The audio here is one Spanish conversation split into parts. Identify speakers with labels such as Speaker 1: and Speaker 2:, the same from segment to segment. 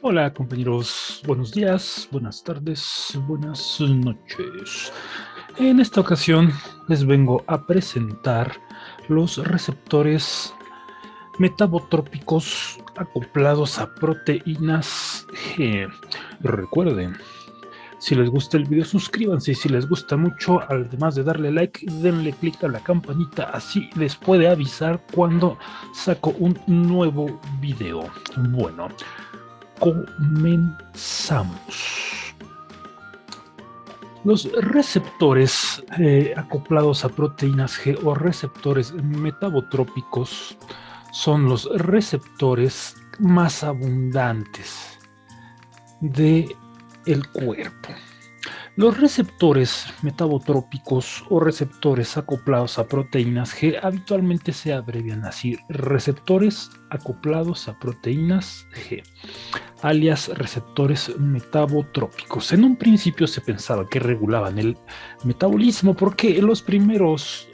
Speaker 1: Hola compañeros, buenos días, buenas tardes, buenas noches. En esta ocasión les vengo a presentar los receptores metabotrópicos acoplados a proteínas G. Recuerden, si les gusta el video suscríbanse y si les gusta mucho, además de darle like, denle click a la campanita, así les puede avisar cuando saco un nuevo video. Bueno, comenzamos. Los receptores acoplados a proteínas G o receptores metabotrópicos son los receptores más abundantes del cuerpo. Los receptores metabotrópicos o receptores acoplados a proteínas G habitualmente se abrevian así: receptores acoplados a proteínas G, alias receptores metabotrópicos. En un principio se pensaba que regulaban el metabolismo porque los primeros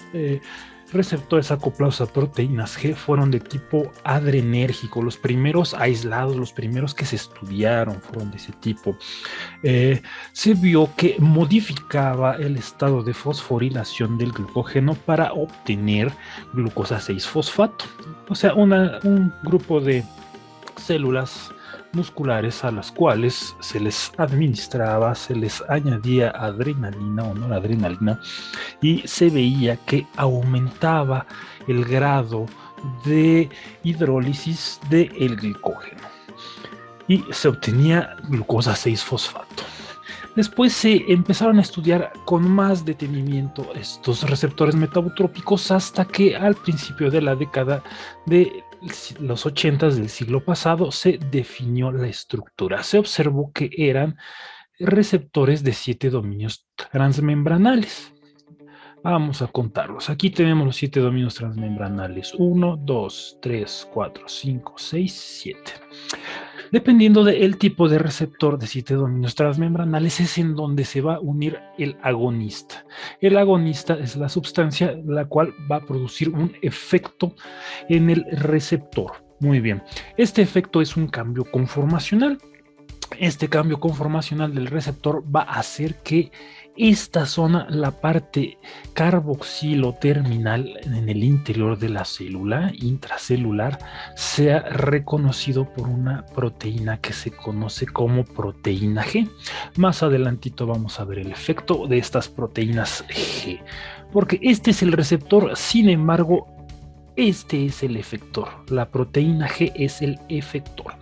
Speaker 1: receptores acoplados a proteínas G fueron de tipo adrenérgico. Los primeros aislados, los primeros que se estudiaron fueron de ese tipo. Se vio que modificaba el estado de fosforilación del glucógeno para obtener glucosa 6-fosfato. O sea, un grupo de células musculares a las cuales se les administraba, se les añadía adrenalina o noradrenalina, y se veía que aumentaba el grado de hidrólisis del glucógeno y se obtenía glucosa 6-fosfato. Después se empezaron a estudiar con más detenimiento estos receptores metabotrópicos hasta que al principio de la década de los 80 del siglo pasado se definió la estructura. Se observó que eran receptores de 7 dominios transmembranales. Vamos a contarlos. Aquí tenemos los 7 dominios transmembranales: 1, 2, 3, 4, 5, 6, 7. Dependiendo del tipo de receptor de 7 dominios transmembranales es en donde se va a unir el agonista. El agonista es la sustancia la cual va a producir un efecto en el receptor. Muy bien, este efecto es un cambio conformacional. Este cambio conformacional del receptor va a hacer que esta zona, la parte carboxilo-terminal en el interior de la célula intracelular, sea reconocido por una proteína que se conoce como proteína G. Más adelantito vamos a ver el efecto de estas proteínas G, porque este es el receptor, sin embargo, este es el efector. La proteína G es el efector.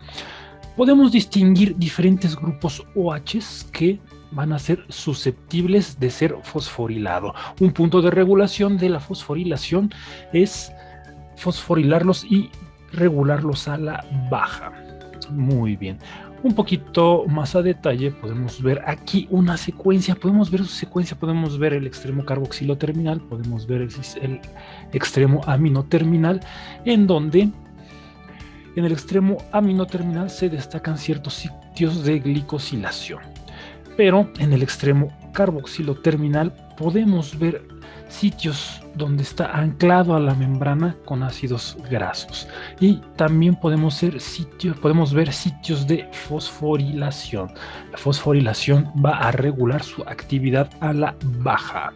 Speaker 1: Podemos distinguir diferentes grupos OH que van a ser susceptibles de ser fosforilado. Un punto de regulación de la fosforilación es fosforilarlos y regularlos a la baja. Muy bien. Un poquito más a detalle podemos ver aquí una secuencia, podemos ver su secuencia, podemos ver el extremo carboxilo terminal, podemos ver el extremo amino terminal, en donde en el extremo amino terminal se destacan ciertos sitios de glicosilación, pero en el extremo carboxilo terminal podemos ver sitios donde está anclado a la membrana con ácidos grasos, y también podemos ver sitios de fosforilación. La fosforilación va a regular su actividad a la baja.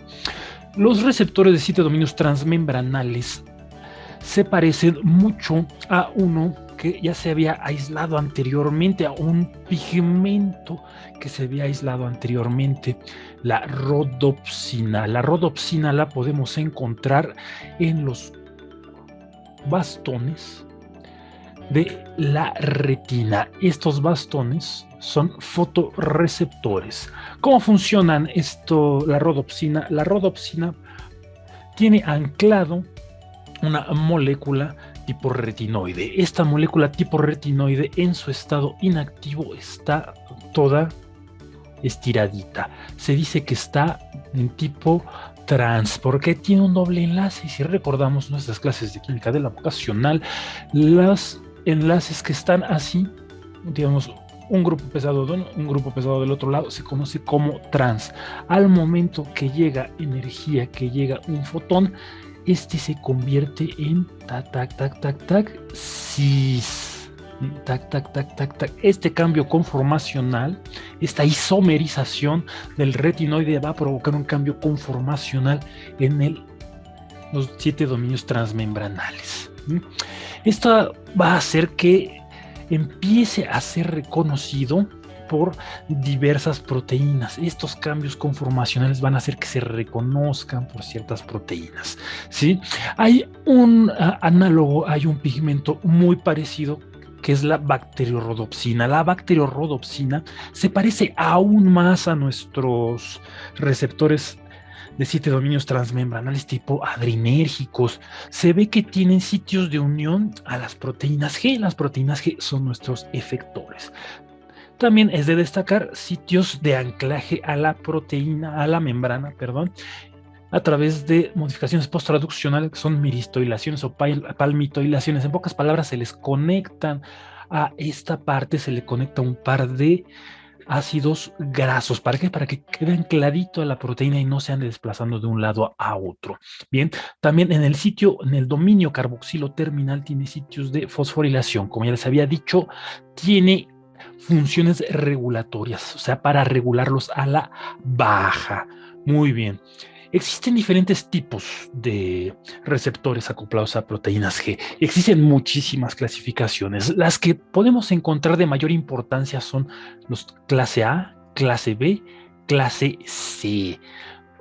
Speaker 1: Los receptores de 7 dominios transmembranales se parecen mucho a uno que ya se había aislado anteriormente, a un pigmento que se había aislado anteriormente, la rodopsina. La rodopsina la podemos encontrar en los bastones de la retina. Estos bastones son fotorreceptores. ¿Cómo funcionan la rodopsina? La rodopsina tiene anclado una molécula tipo retinoide. Esta molécula tipo retinoide en su estado inactivo está toda estiradita. Se dice que está en tipo trans porque tiene un doble enlace. Y si recordamos nuestras clases de química de la vocacional, los enlaces que están así, digamos, un grupo pesado de uno, un grupo pesado del otro lado, se conoce como trans. Al momento que llega energía, que llega un fotón, este se convierte en cis. Tac, tac, tac, tac, tac. Este cambio conformacional, esta isomerización del retinoide va a provocar un cambio conformacional en los 7 dominios transmembranales. Esto va a hacer que empiece a ser reconocido por diversas proteínas. Estos cambios conformacionales van a hacer que se reconozcan por ciertas proteínas, ¿sí? Hay un análogo, hay un pigmento muy parecido que es la bacteriorhodopsina. La bacteriorhodopsina se parece aún más a nuestros receptores de 7 dominios transmembranales tipo adrenérgicos. Se ve que tienen sitios de unión a las proteínas G. Las proteínas G son nuestros efectores. También es de destacar sitios de anclaje a la proteína, a la membrana, perdón, a través de modificaciones posttraduccionales que son miristoilaciones o palmitoilaciones. En pocas palabras, se les conectan a esta parte, se le conecta un par de ácidos grasos. ¿Para qué? Para que quede ancladito a la proteína y no se ande desplazando de un lado a otro. Bien, también en el dominio carboxilo terminal tiene sitios de fosforilación. Como ya les había dicho, tiene funciones regulatorias, o sea, para regularlos a la baja. Muy bien. Existen diferentes tipos de receptores acoplados a proteínas G. Existen muchísimas clasificaciones. Las que podemos encontrar de mayor importancia son los clase A, clase B, clase C.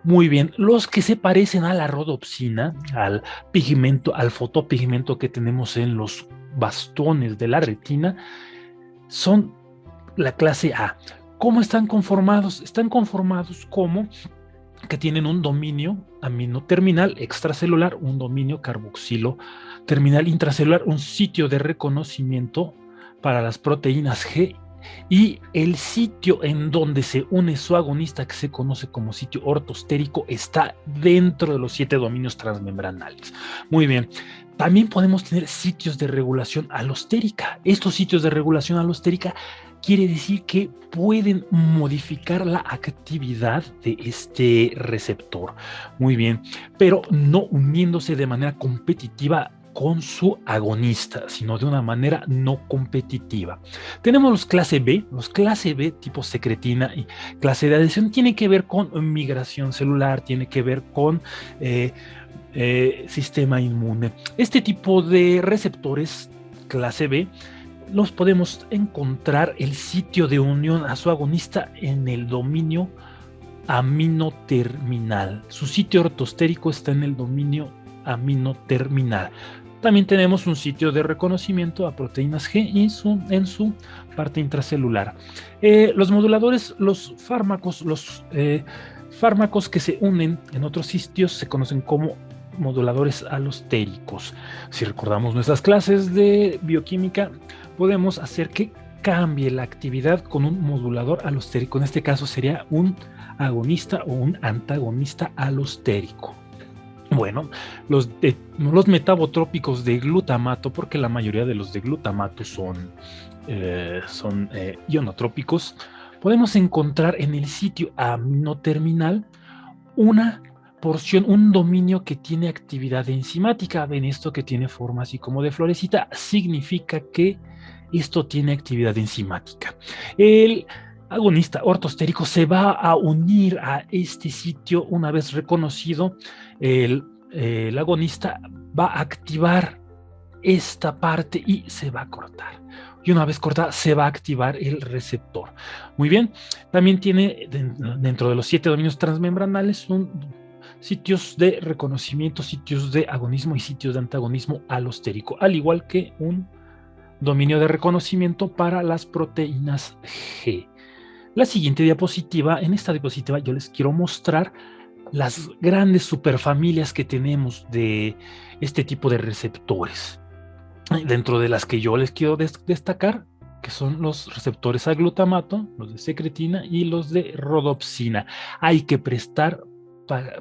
Speaker 1: Muy bien, los que se parecen a la rodopsina, al pigmento, al fotopigmento que tenemos en los bastones de la retina, son la clase A. ¿Cómo están conformados? Están conformados como que tienen un dominio aminoterminal extracelular, un dominio carboxilo terminal intracelular, un sitio de reconocimiento para las proteínas G y el sitio en donde se une su agonista, que se conoce como sitio ortostérico, está dentro de los 7 dominios transmembranales. Muy bien. También podemos tener sitios de regulación alostérica. Estos sitios de regulación alostérica quiere decir que pueden modificar la actividad de este receptor. Muy bien, pero no uniéndose de manera competitiva con su agonista, sino de una manera no competitiva. Tenemos los clase B tipo secretina y clase de adhesión, tiene que ver con migración celular, tiene que ver con sistema inmune. Este tipo de receptores clase B los podemos encontrar el sitio de unión a su agonista en el dominio aminoterminal. Su sitio ortostérico está en el dominio aminoterminal. También tenemos un sitio de reconocimiento a proteínas G y en su parte intracelular. Los moduladores, los fármacos que se unen en otros sitios se conocen como moduladores alostéricos. Si recordamos nuestras clases de bioquímica, podemos hacer que cambie la actividad con un modulador alostérico. En este caso sería un agonista o un antagonista alostérico. Bueno, los metabotrópicos de glutamato, porque la mayoría de los de glutamato son ionotrópicos, podemos encontrar en el sitio aminoterminal una porción, un dominio que tiene actividad enzimática. Ven esto que tiene forma así como de florecita, significa que esto tiene actividad enzimática. El agonista ortostérico se va a unir a este sitio una vez reconocido. El agonista va a activar esta parte y se va a cortar. Y una vez cortada se va a activar el receptor. Muy bien, también tiene dentro de los 7 dominios transmembranales sitios de reconocimiento, sitios de agonismo y sitios de antagonismo alostérico, al igual que un dominio de reconocimiento para las proteínas G. La siguiente diapositiva, en esta diapositiva yo les quiero mostrar las grandes superfamilias que tenemos de este tipo de receptores, dentro de las que yo les quiero destacar, que son los receptores a glutamato, los de secretina y los de rodopsina. Hay que prestar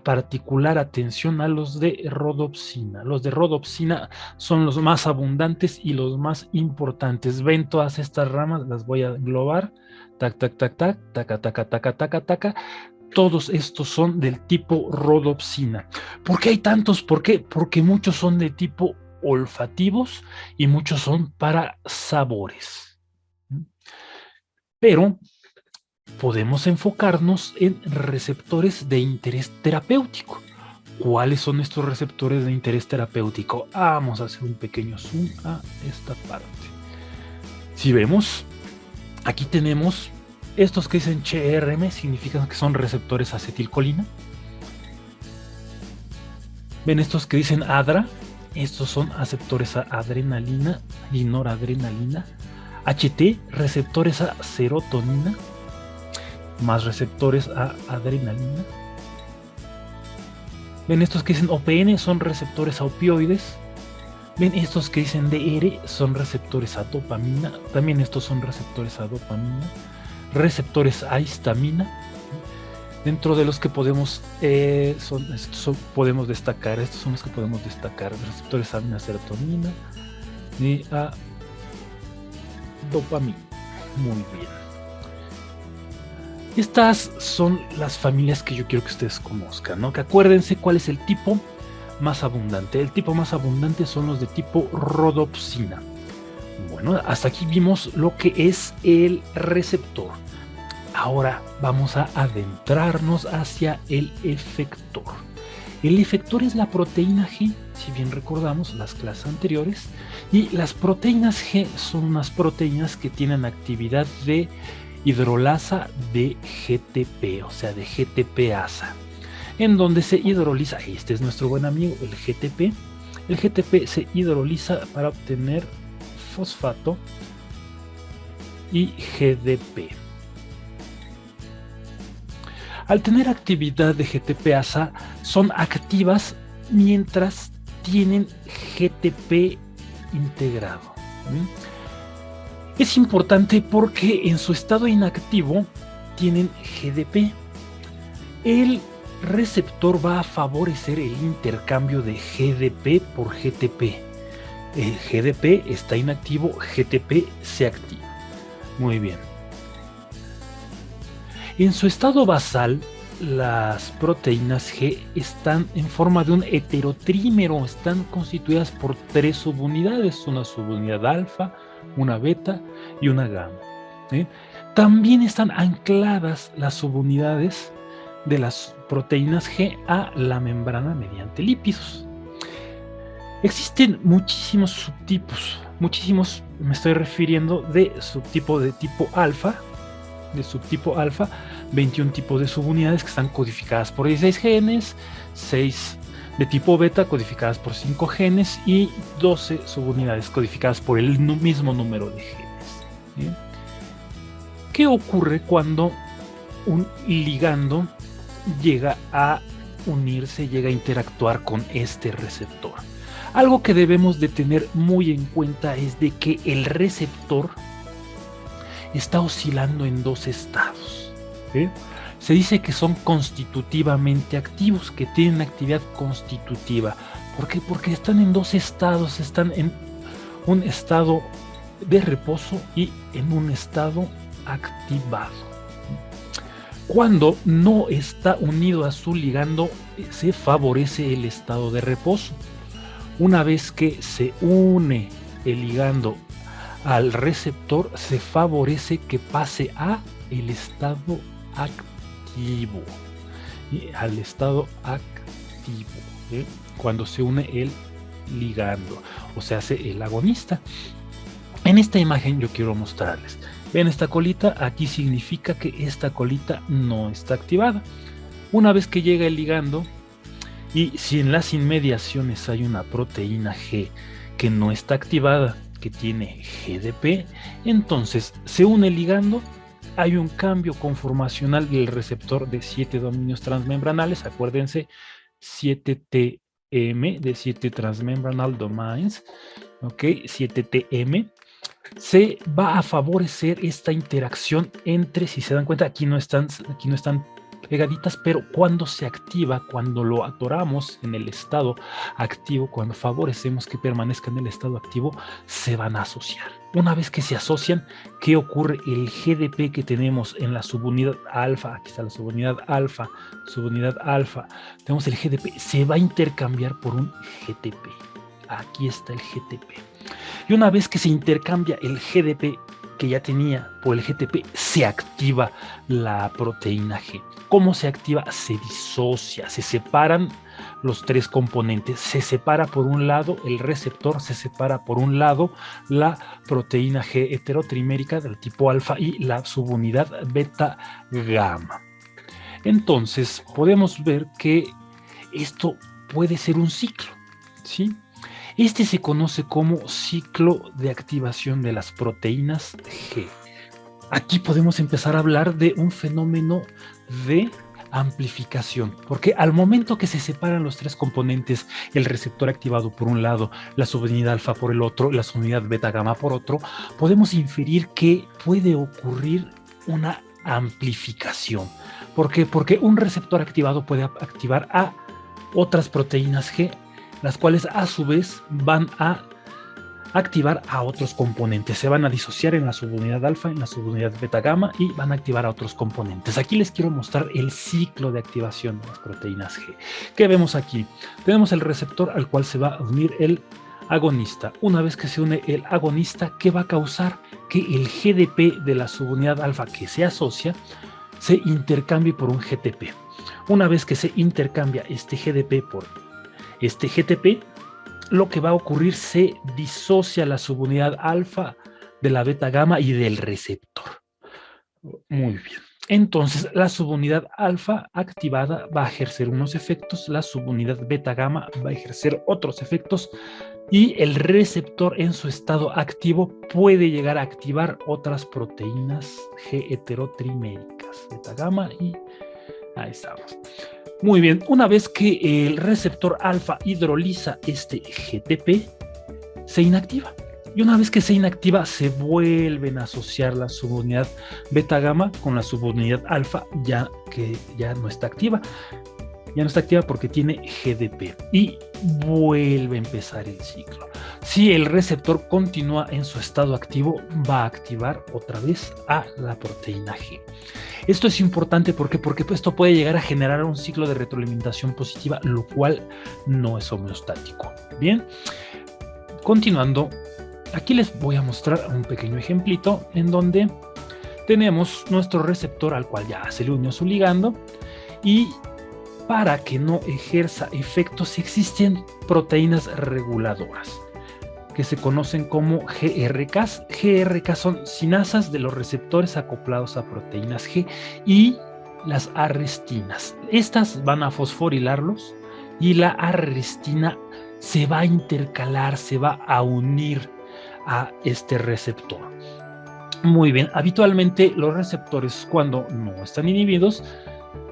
Speaker 1: particular atención a los de rodopsina. Los de rodopsina son los más abundantes y los más importantes. Ven todas estas ramas, las voy a englobar. Tac, tac, tac, tac, taca, taca, taca, taca, taca. Todos estos son del tipo rodopsina. ¿Por qué hay tantos? ¿Por qué? Porque muchos son de tipo olfativos y muchos son para sabores. Pero podemos enfocarnos en receptores de interés terapéutico. ¿Cuáles son estos receptores de interés terapéutico? Vamos a hacer un pequeño zoom a esta parte. Si vemos, aquí tenemos estos que dicen CRM, significan que son receptores acetilcolina. Ven estos que dicen ADRA, estos son receptores a adrenalina y noradrenalina. HT, receptores a serotonina, más receptores a adrenalina. Ven estos que dicen OPN, son receptores a opioides. Ven estos que dicen DR, son receptores a dopamina. También estos son receptores a dopamina. Receptores a histamina. Dentro de los que podemos podemos destacar, estos son los que podemos destacar, receptores a serotonina y a dopamina. Muy bien. Estas son las familias que yo quiero que ustedes conozcan, ¿no? Que acuérdense cuál es el tipo más abundante. El tipo más abundante son los de tipo rodopsina. Bueno, hasta aquí vimos lo que es el receptor. Ahora vamos a adentrarnos hacia el efector. El efector es la proteína G, si bien recordamos las clases anteriores, y las proteínas G son unas proteínas que tienen actividad de hidrolasa de GTP, o sea, de GTPasa, en donde se hidroliza, este es nuestro buen amigo, el GTP. El GTP se hidroliza para obtener fosfato y GDP. Al tener actividad de GTPasa, son activas mientras tienen GTP integrado. Es importante porque en su estado inactivo tienen GDP. El receptor va a favorecer el intercambio de GDP por GTP. El GDP está inactivo, GTP se activa. Muy bien. En su estado basal, las proteínas G están en forma de un heterotrímero, están constituidas por 3 subunidades, una subunidad alfa, una beta y una gamma. También están ancladas las subunidades de las proteínas G a la membrana mediante lípidos. Existen muchísimos subtipos, me estoy refiriendo de subtipo de tipo alfa, 21 tipos de subunidades que están codificadas por 16 genes, 6 de tipo beta codificadas por 5 genes y 12 subunidades codificadas por el mismo número de genes. ¿Sí? ¿Qué ocurre cuando un ligando llega a unirse, llega a interactuar con este receptor? Algo que debemos de tener muy en cuenta es de que el receptor está oscilando en 2 estados. ¿Sí? Se dice que son constitutivamente activos, que tienen actividad constitutiva. ¿Por qué? Porque están en 2 estados, están en un estado de reposo y en un estado activado. Cuando no está unido a su ligando, se favorece el estado de reposo. Una vez que se une el ligando al receptor, se favorece que pase a el estado activo. Y al estado activo, cuando se une el ligando, o sea, hace el agonista. En esta imagen yo quiero mostrarles. Ven esta colita, aquí significa que esta colita no está activada. Una vez que llega el ligando, y si en las inmediaciones hay una proteína G que no está activada, que tiene GDP, entonces se une el ligando, hay un cambio conformacional del receptor de 7 dominios transmembranales, acuérdense, 7TM, de 7 transmembranal domains, ok, 7TM, se va a favorecer esta interacción entre, si se dan cuenta, aquí no están pegaditas, pero cuando se activa, cuando lo atoramos en el estado activo, cuando favorecemos que permanezca en el estado activo, se van a asociar. Una vez que se asocian, ¿qué ocurre? El GDP que tenemos en la subunidad alfa, aquí está la subunidad alfa, tenemos el GDP, se va a intercambiar por un GTP. Aquí está el GTP. Y una vez que se intercambia el GDP que ya tenía por el GTP, se activa la proteína G. ¿Cómo se activa? Se disocia, se separan los tres componentes. Se separa por un lado el receptor, se separa por un lado la proteína G heterotrimérica del tipo alfa y la subunidad beta gamma. Entonces podemos ver que esto puede ser un ciclo, ¿sí? Este se conoce como ciclo de activación de las proteínas G. Aquí podemos empezar a hablar de un fenómeno de amplificación, porque al momento que se separan los tres componentes, el receptor activado por un lado, la subunidad alfa por el otro, la subunidad beta gamma por otro, podemos inferir que puede ocurrir una amplificación. ¿Por qué? Porque un receptor activado puede activar a otras proteínas G, las cuales a su vez van a activar a otros componentes. Se van a disociar en la subunidad alfa, en la subunidad beta gamma y van a activar a otros componentes. Aquí les quiero mostrar el ciclo de activación de las proteínas G. ¿Qué vemos aquí? Tenemos el receptor al cual se va a unir el agonista. Una vez que se une el agonista, ¿qué va a causar? Que el GDP de la subunidad alfa que se asocia se intercambie por un GTP. Una vez que se intercambia este GDP por este GTP, lo que va a ocurrir, se disocia la subunidad alfa de la beta gamma y del receptor. Muy bien. Entonces, la subunidad alfa activada va a ejercer unos efectos, la subunidad beta gamma va a ejercer otros efectos y el receptor en su estado activo puede llegar a activar otras proteínas G heterotriméricas, beta gamma y ahí estamos. Muy bien, una vez que el receptor alfa hidroliza este GTP, se inactiva. Y una vez que se inactiva, se vuelven a asociar la subunidad beta gamma con la subunidad alfa, ya que ya no está activa. Ya no está activa porque tiene GDP. Y vuelve a empezar el ciclo. Si el receptor continúa en su estado activo, va a activar otra vez a la proteína G. Esto es importante porque esto puede llegar a generar un ciclo de retroalimentación positiva, lo cual no es homeostático. Bien, continuando, aquí les voy a mostrar un pequeño ejemplito en donde tenemos nuestro receptor al cual ya se le unió su ligando y para que no ejerza efectos existen proteínas reguladoras que se conocen como GRKs. GRKs son sinasas de los receptores acoplados a proteínas G y las arrestinas. Estas van a fosforilarlos y la arrestina se va a intercalar, se va a unir a este receptor. Muy bien, habitualmente los receptores cuando no están inhibidos,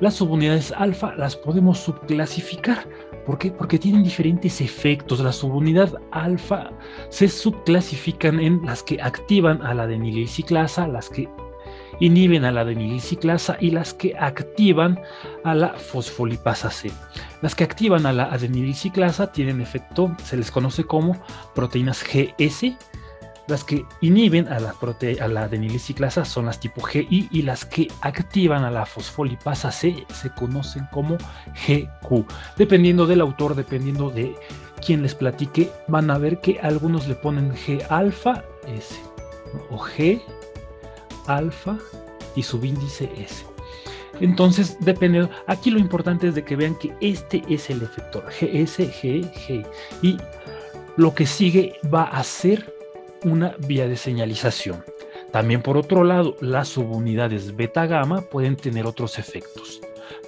Speaker 1: las subunidades alfa las podemos subclasificar. ¿Por qué? Porque tienen diferentes efectos. La subunidad alfa se subclasifican en las que activan a la adenilciclasa, las que inhiben a la adenilciclasa y las que activan a la fosfolipasa C. Las que activan a la adenilciclasa tienen efecto, se les conoce como proteínas GS. Las que inhiben a la adenilciclasa son las tipo GI y las que activan a la fosfolipasa C se conocen como GQ. Dependiendo del autor, dependiendo de quien les platique, van a ver que algunos le ponen G alfa S, ¿no? O G alfa y subíndice S. Entonces, dependiendo, aquí lo importante es de que vean que este es el efector, GS, GE, GI. Y lo que sigue va a ser una vía de señalización. También por otro lado, las subunidades beta gamma pueden tener otros efectos.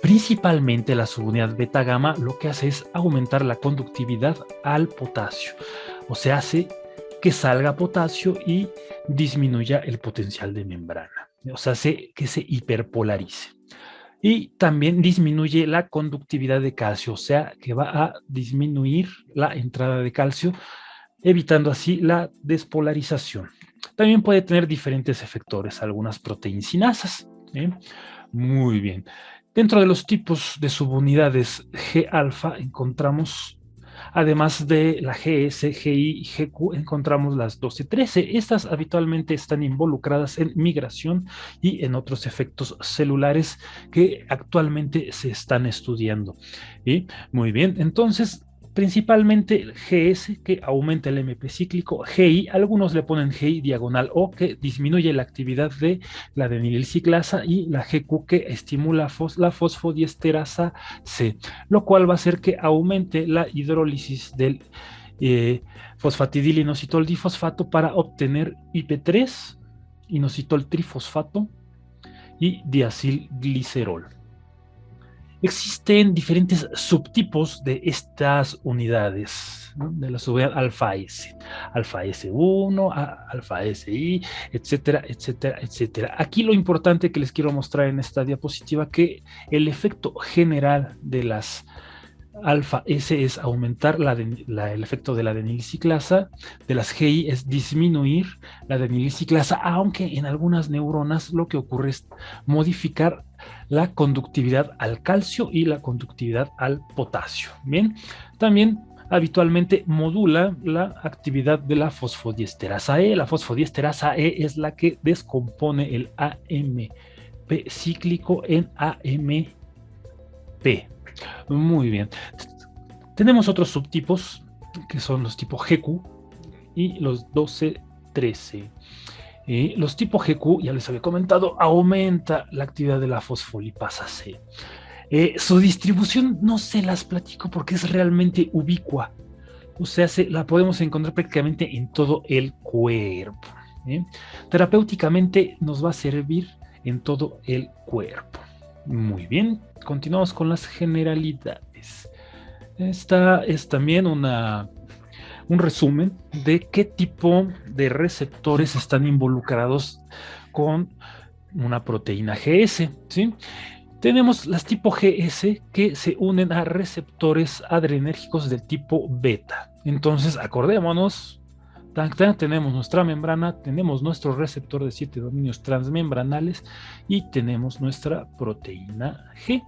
Speaker 1: Principalmente la subunidad beta gamma lo que hace es aumentar la conductividad al potasio, o sea, hace que salga potasio y disminuya el potencial de membrana, o sea, hace que se hiperpolarice. Y también disminuye la conductividad de calcio, o sea, que va a disminuir la entrada de calcio, evitando así la despolarización. También puede tener diferentes efectores, algunas proteínsinasas. Muy bien. Dentro de los tipos de subunidades G-alfa encontramos, además de la GS, GI y GQ, encontramos las 12-13. Estas habitualmente están involucradas en migración y en otros efectos celulares que actualmente se están estudiando. Muy bien, entonces, principalmente el GS, que aumenta el MP cíclico, GI, algunos le ponen GI diagonal O, que disminuye la actividad de la adenilciclasa, y la GQ, que estimula la fosfodiesterasa C, lo cual va a hacer que aumente la hidrólisis del fosfatidilinositol difosfato para obtener IP3, inositol trifosfato y diacilglicerol. Existen diferentes subtipos de estas unidades, ¿no? De la subunidad alfa S, alfa S1, alfa SI, etcétera, etcétera, etcétera. Aquí lo importante que les quiero mostrar en esta diapositiva, que el efecto general de las alfa S es aumentar el efecto de la adenilciclasa, de las GI es disminuir la adenilciclasa, aunque en algunas neuronas lo que ocurre es modificar la conductividad al calcio y la conductividad al potasio. Bien, también habitualmente modula la actividad de la fosfodiesterasa E. La fosfodiesterasa E es la que descompone el AMP cíclico en AMP. Muy bien. Tenemos otros subtipos, que son los tipo GQ y los 12-13. Los tipo GQ, ya les había comentado, aumenta la actividad de la fosfolipasa C. Su distribución no se las platico porque es realmente ubicua. O sea, la podemos encontrar prácticamente en todo el cuerpo. Terapéuticamente nos va a servir en todo el cuerpo. Muy bien, continuamos con las generalidades. Esta es también un resumen de qué tipo de receptores están involucrados con una proteína GS, ¿sí? Tenemos las tipo GS que se unen a receptores adrenérgicos del tipo beta. Entonces, acordémonos, tenemos nuestra membrana, tenemos nuestro receptor de 7 dominios transmembranales y tenemos nuestra proteína G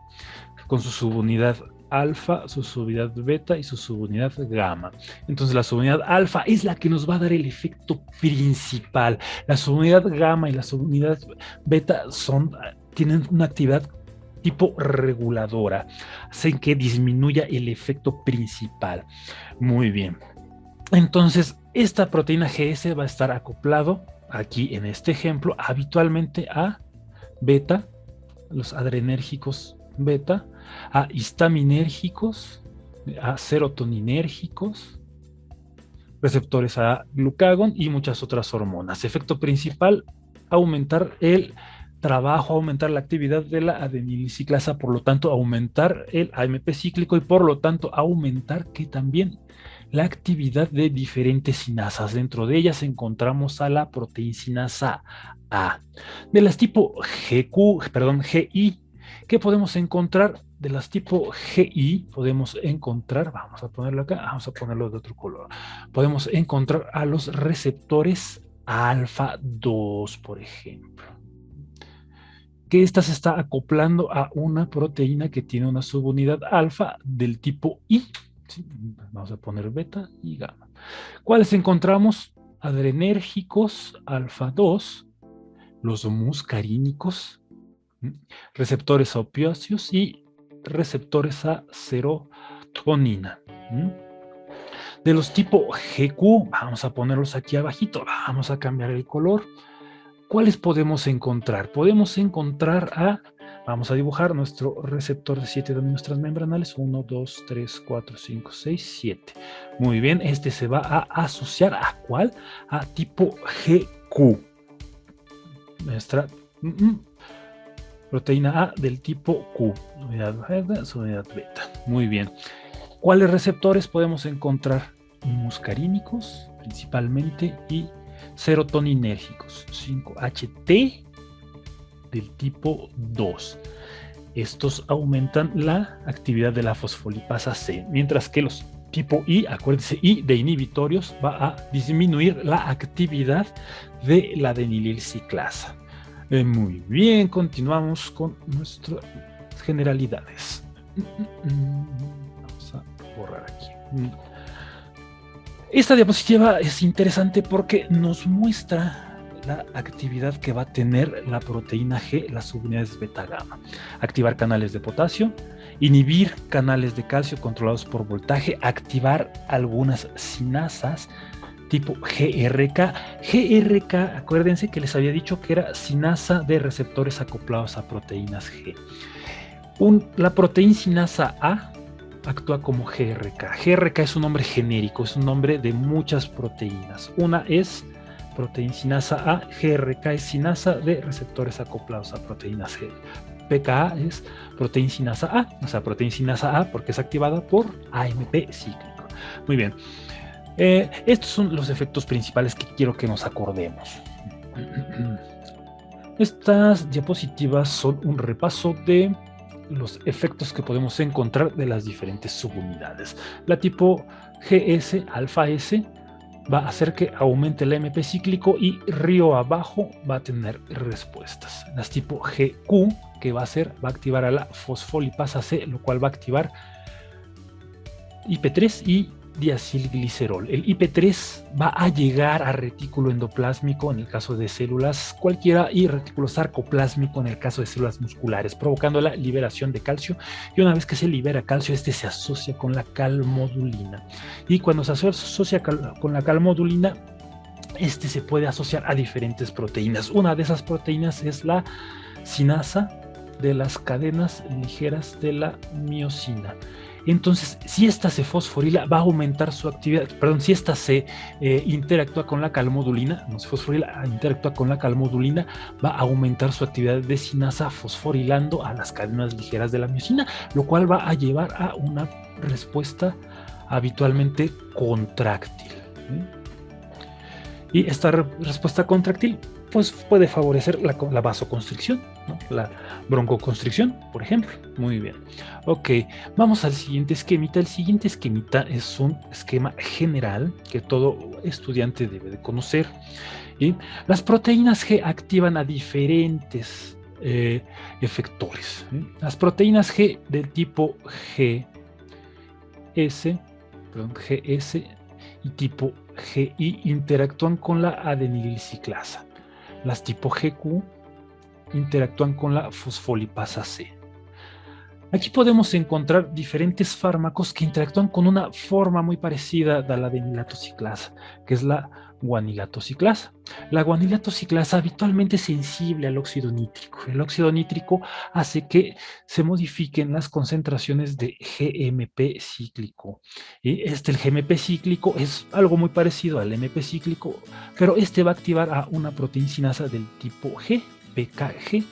Speaker 1: con su subunidad alfa, su subunidad beta y su subunidad gamma. Entonces la subunidad alfa es la que nos va a dar el efecto principal. La subunidad gamma y la subunidad beta tienen una actividad tipo reguladora, hacen que disminuya el efecto principal. Muy bien. Entonces, esta proteína GS va a estar acoplado aquí en este ejemplo habitualmente a beta, los adrenérgicos beta, a histaminérgicos, a serotoninérgicos, receptores a glucagón y muchas otras hormonas. Efecto principal, aumentar el trabajo, aumentar la actividad de la adenilciclasa, por lo tanto aumentar el AMP cíclico y por lo tanto aumentar que también la actividad de diferentes sinasas. Dentro de ellas encontramos a la proteincinasa A. De las tipo GI, ¿qué podemos encontrar? De las tipo GI podemos encontrar, vamos a ponerlo acá, vamos a ponerlo de otro color, podemos encontrar a los receptores alfa 2, por ejemplo, que esta se está acoplando a una proteína que tiene una subunidad alfa del tipo I. ¿Sí? Vamos a poner beta y gamma. ¿Cuáles encontramos? Adrenérgicos alfa 2, los muscarínicos, receptores a opiáceos y receptores a serotonina. De los tipo GQ, vamos a ponerlos aquí abajito, vamos a cambiar el color. ¿Cuáles podemos encontrar? Podemos encontrar vamos a dibujar nuestro receptor de 7 dominios transmembranales, 1, 2, 3, 4, 5, 6, 7. Muy bien, este se va a asociar ¿a cuál? A tipo GQ. Nuestra proteína A del tipo Q, unidad beta. Muy bien. ¿Cuáles receptores podemos encontrar? Muscarínicos, principalmente, y serotoninérgicos, 5-HT del tipo 2. Estos aumentan la actividad de la fosfolipasa C, mientras que los tipo I, acuérdense, I de inhibitorios, va a disminuir la actividad de la adenilciclasa. Muy bien, continuamos con nuestras generalidades. Vamos a borrar aquí. Esta diapositiva es interesante porque nos muestra la actividad que va a tener la proteína G, las subunidades beta gamma. Activar canales de potasio, inhibir canales de calcio controlados por voltaje, activar algunas sinasas tipo GRK. GRK, acuérdense que les había dicho que era sinasa de receptores acoplados a proteínas G. La proteína sinasa A actúa como GRK. GRK es un nombre genérico, es un nombre de muchas proteínas. Una es proteína sinasa A, GRK es sinasa de receptores acoplados a proteínas G. PKA es proteína sinasa A, o sea, proteína sinasa A porque es activada por AMP cíclico. Muy bien. Estos son los efectos principales que quiero que nos acordemos. Estas diapositivas son un repaso de los efectos que podemos encontrar de las diferentes subunidades. La tipo GS, alfa S, va a hacer que aumente el AMP cíclico y río abajo va a tener respuestas. Las tipo GQ, que va a activar a la fosfolipasa C, lo cual va a activar IP3 y diacilglicerol. El IP3 va a llegar a retículo endoplásmico en el caso de células cualquiera y retículo sarcoplásmico en el caso de células musculares, provocando la liberación de calcio, y una vez que se libera calcio, este se asocia con la calmodulina, y cuando se asocia con la calmodulina, este se puede asociar a diferentes proteínas. Una de esas proteínas es la sinasa de las cadenas ligeras de la miosina. Entonces, si esta se fosforila, va a aumentar su actividad. Perdón, si esta se interactúa con la calmodulina, no se fosforila, interactúa con la calmodulina, va a aumentar su actividad de sinasa fosforilando a las cadenas ligeras de la miosina, lo cual va a llevar a una respuesta habitualmente contráctil. Y esta respuesta contráctil pues puede favorecer la vasoconstricción, ¿no? La broncoconstricción, por ejemplo. Muy bien. Ok, vamos al siguiente esquemita. El siguiente esquemita es un esquema general que todo estudiante debe de conocer. ¿Y? Las proteínas G activan a diferentes efectores. Las proteínas G del tipo GS y tipo GI interactúan con la adenilciclasa. Las tipo GQ interactúan con la fosfolipasa C. Aquí podemos encontrar diferentes fármacos que interactúan con una forma muy parecida a la adenilatoxiclasa, que es la guanilatoxiclasa. La guanilatoxiclasa habitualmente es sensible al óxido nítrico. El óxido nítrico hace que se modifiquen las concentraciones de GMP cíclico. Y el GMP cíclico es algo muy parecido al MP cíclico, pero este va a activar a una proteína sinasa del tipo G, PKG.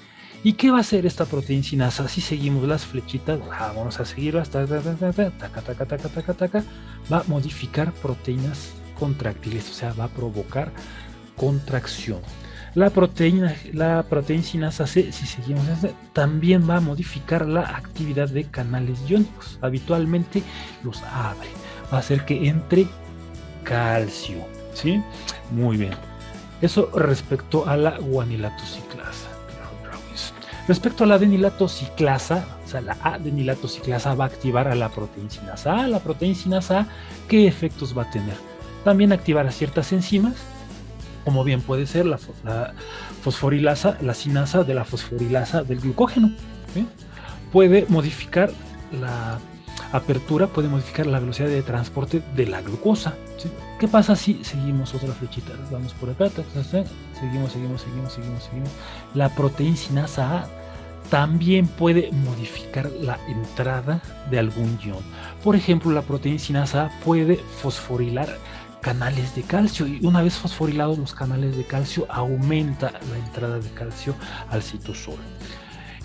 Speaker 1: ¿Y qué va a hacer esta proteína sinasa? Si seguimos las flechitas, vamos a seguirlas, va a modificar proteínas contráctiles, o sea, va a provocar contracción. La proteína sinasa C, si seguimos también va a modificar la actividad de canales iónicos. Habitualmente los abre, va a hacer que entre calcio, ¿sí? Muy bien. Eso respecto a la guanilatoxiclasa. Respecto a la adenilatoxiclasa, o sea, la adenilatoxiclasa va a activar a la proteína sinasa A. La proteína sinasa A, ¿qué efectos va a tener? También activará ciertas enzimas, como bien puede ser la fosforilasa, la sinasa de la fosforilasa del glucógeno. ¿Sí? Puede modificar la apertura, puede modificar la velocidad de transporte de la glucosa. ¿Sí? ¿Qué pasa si seguimos otra flechita? Vamos por acá, seguimos. La proteína sinasa A también puede modificar la entrada de algún ion. Por ejemplo, la proteína sinasa A puede fosforilar canales de calcio, y una vez fosforilados los canales de calcio, aumenta la entrada de calcio al citosol.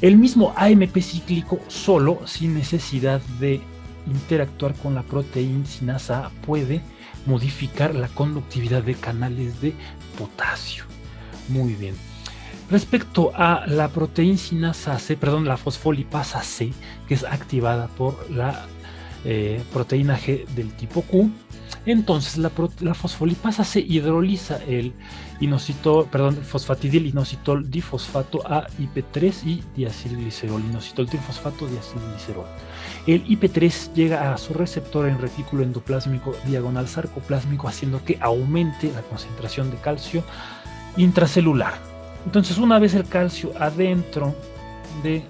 Speaker 1: El mismo AMP cíclico solo, sin necesidad de interactuar con la proteína sinasa A, puede modificar la conductividad de canales de potasio. Muy bien. Respecto a la proteína sinasa C, perdón, la fosfolipasa C, que es activada por la proteína G del tipo Q, entonces la fosfolipasa C hidroliza el fosfatidil inositol difosfato a IP3 y diacilglicerol, inositol trifosfato diacilglicerol. El IP3 llega a su receptor en retículo endoplásmico diagonal sarcoplásmico, haciendo que aumente la concentración de calcio intracelular. Entonces, una vez el calcio adentro de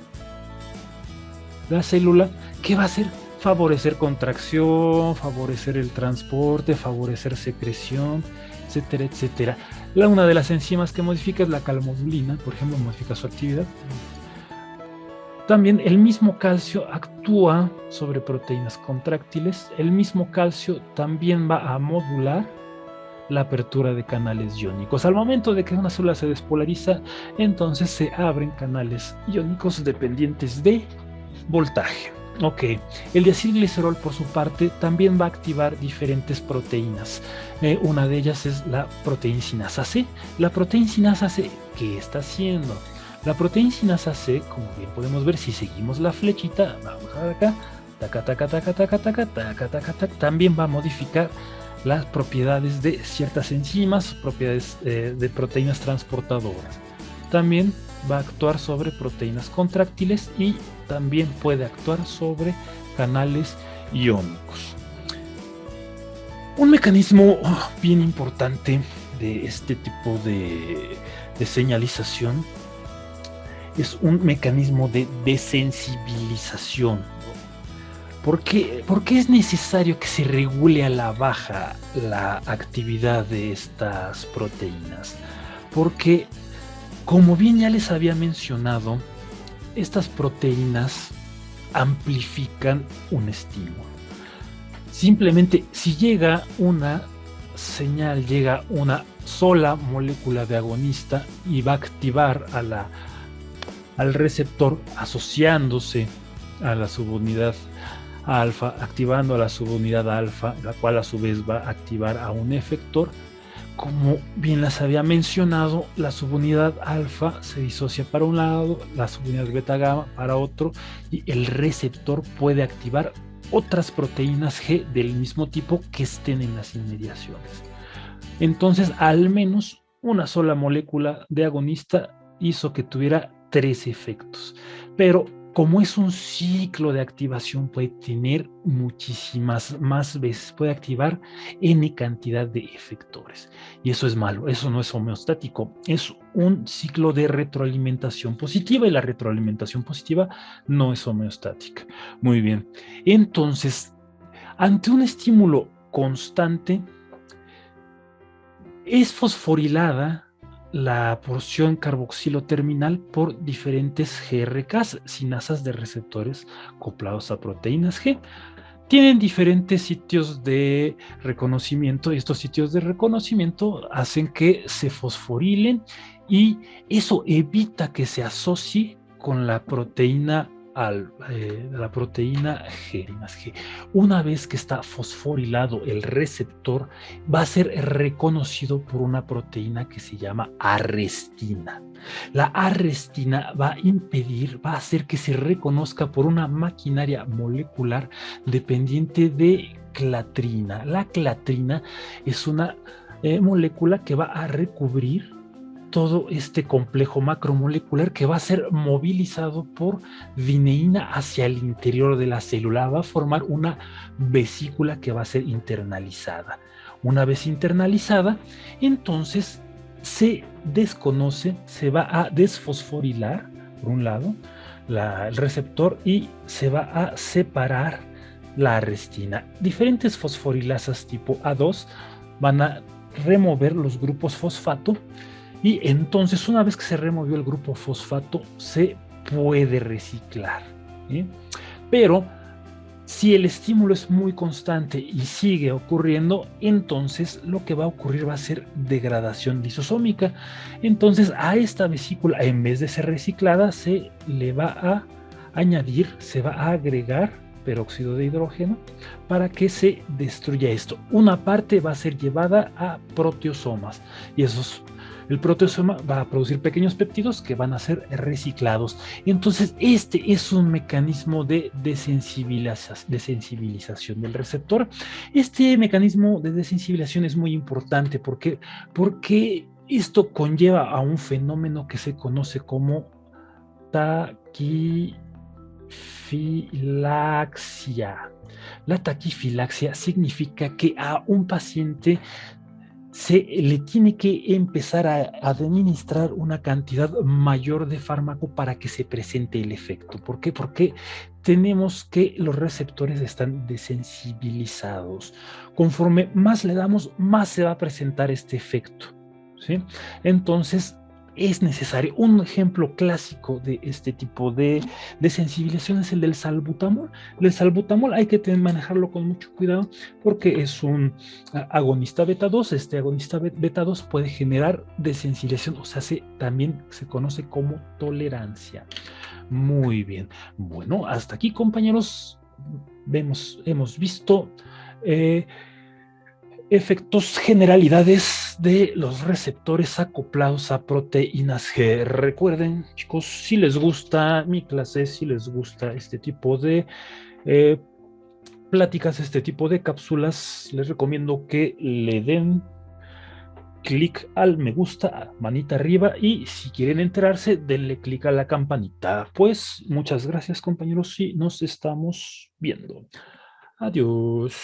Speaker 1: la célula, ¿qué va a hacer? Favorecer contracción, favorecer el transporte, favorecer secreción, etcétera, etcétera. Una de las enzimas que modifica es la calmodulina, por ejemplo, modifica su actividad. También el mismo calcio actúa sobre proteínas contráctiles. El mismo calcio también va a modular la apertura de canales iónicos. Al momento de que una célula se despolariza, entonces se abren canales iónicos dependientes de voltaje. Ok, el diacilglicerol por su parte también va a activar diferentes proteínas. Una de ellas es la proteína sinasa C. La proteína sinasa C, ¿qué está haciendo? La proteína sinasa C, como bien podemos ver si seguimos la flechita, vamos a ver acá, taca, taca, taca, taca, taca, taca, taca, taca, también va a modificar las propiedades de ciertas enzimas, propiedades de proteínas transportadoras. También va a actuar sobre proteínas contráctiles y también puede actuar sobre canales iónicos. Un mecanismo bien importante de este tipo de señalización es un mecanismo de desensibilización. ¿Por qué es necesario que se regule a la baja la actividad de estas proteínas? Porque, como bien ya les había mencionado, estas proteínas amplifican un estímulo. Simplemente, si llega una señal, llega una sola molécula de agonista y va a activar al receptor asociándose a la subunidad alfa, activando a la subunidad alfa, la cual a su vez va a activar a un efector. Como bien las había mencionado, la subunidad alfa se disocia para un lado, la subunidad beta gamma para otro, y el receptor puede activar otras proteínas G del mismo tipo que estén en las inmediaciones. Entonces, al menos una sola molécula de agonista hizo que tuviera 3 efectos. Pero como es un ciclo de activación, puede tener muchísimas más veces, puede activar N cantidad de efectores. Y eso es malo, eso no es homeostático, es un ciclo de retroalimentación positiva y la retroalimentación positiva no es homeostática. Muy bien, entonces, ante un estímulo constante, es fosforilada la porción carboxilo terminal por diferentes GRKs, sinasas de receptores acoplados a proteínas G. Tienen diferentes sitios de reconocimiento y estos sitios de reconocimiento hacen que se fosforilen y eso evita que se asocie con la proteína la proteína G. Una vez que está fosforilado el receptor, va a ser reconocido por una proteína que se llama arrestina. La arrestina va a hacer que se reconozca por una maquinaria molecular dependiente de clatrina. La clatrina es una molécula que va a recubrir todo este complejo macromolecular que va a ser movilizado por dineína hacia el interior de la célula. Va a formar una vesícula que va a ser internalizada. Una vez internalizada, entonces se desconoce, se va a desfosforilar, por un lado, el receptor y se va a separar la arrestina. Diferentes fosforilasas tipo A2 van a remover los grupos fosfato y entonces una vez que se removió el grupo fosfato se puede reciclar. Pero si el estímulo es muy constante y sigue ocurriendo, entonces lo que va a ocurrir va a ser degradación lisosómica. Entonces a esta vesícula, en vez de ser reciclada, se le va a añadir, se va a agregar peróxido de hidrógeno para que se destruya esto. Una parte va a ser llevada a proteosomas y el proteosoma va a producir pequeños péptidos que van a ser reciclados. Entonces, este es un mecanismo de desensibilización del receptor. Este mecanismo de desensibilización es muy importante porque esto conlleva a un fenómeno que se conoce como taquifilaxia. La taquifilaxia significa que a un paciente se le tiene que empezar a administrar una cantidad mayor de fármaco para que se presente el efecto. ¿Por qué? Porque tenemos que los receptores están desensibilizados. Conforme más le damos, más se va a presentar este efecto, ¿sí? Entonces, es necesario. Un ejemplo clásico de este tipo de sensibilización es el del salbutamol. El salbutamol hay que manejarlo con mucho cuidado porque es un agonista beta 2. Este agonista beta 2 puede generar desensibilización, o sea, también se conoce como tolerancia. Muy bien. Bueno, hasta aquí, compañeros, hemos visto eh, efectos, generalidades de los receptores acoplados a proteínas G. Recuerden, chicos, si les gusta mi clase, si les gusta este tipo de eh, pláticas, este tipo de cápsulas, les recomiendo que le den clic al me gusta, manita arriba, y si quieren enterarse, denle clic a la campanita. Pues muchas gracias, compañeros, y nos estamos viendo. Adiós.